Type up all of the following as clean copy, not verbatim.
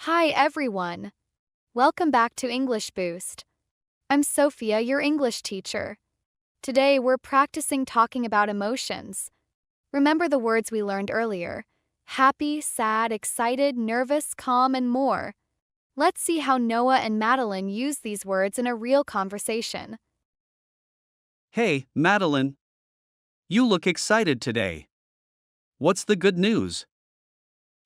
Hi everyone. Welcome back to English Boost. I'm Sofiya, your English teacher. Today we're practicing talking about emotions. Remember the words we learned earlier: happy, sad, excited, nervous, calm, and more. Let's see how Noah and Madeline use these words in a real conversation. Hey, Madeline. You look excited today. What's the good news?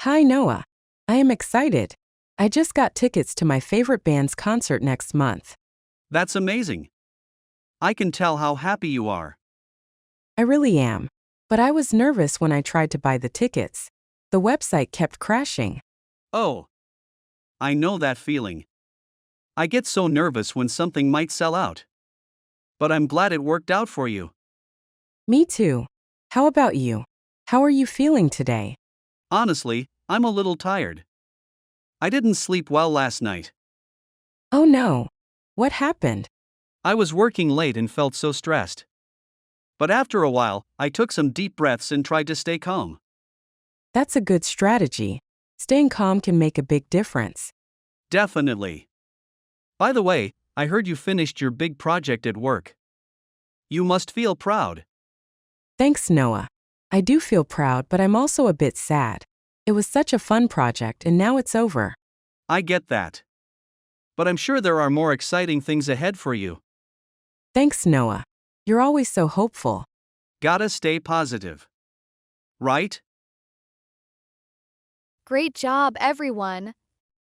Hi, Noah. I am excited. I just got tickets to my favorite band's concert next month. That's amazing. I can tell how happy you are. I really am. But I was nervous when I tried to buy the tickets. The website kept crashing. Oh, I know that feeling. I get so nervous when something might sell out. But I'm glad it worked out for you. Me too. How about you? How are you feeling today? Honestly, I'm a little tired. I didn't sleep well last night. Oh no. What happened? I was working late and felt so stressed. But after a while, I took some deep breaths and tried to stay calm. That's a good strategy. Staying calm can make a big difference. Definitely. By the way, I heard you finished your big project at work. You must feel proud. Thanks, Noah. I do feel proud, but I'm also a bit sad. It was such a fun project and now it's over. I get that. But I'm sure there are more exciting things ahead for you. Thanks, Noah. You're always so hopeful. Gotta stay positive. Right? Great job, everyone.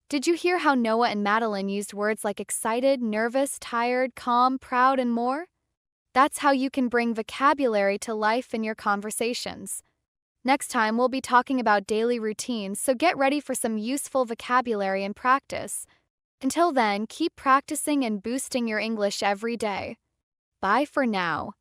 Did you hear how Noah and Madeline used words like excited, nervous, tired, calm, proud, and more? That's how you can bring vocabulary to life in your conversations. Next time, we'll be talking about daily routines, so get ready for some useful vocabulary and practice. Until then, keep practicing and boosting your English every day. Bye for now.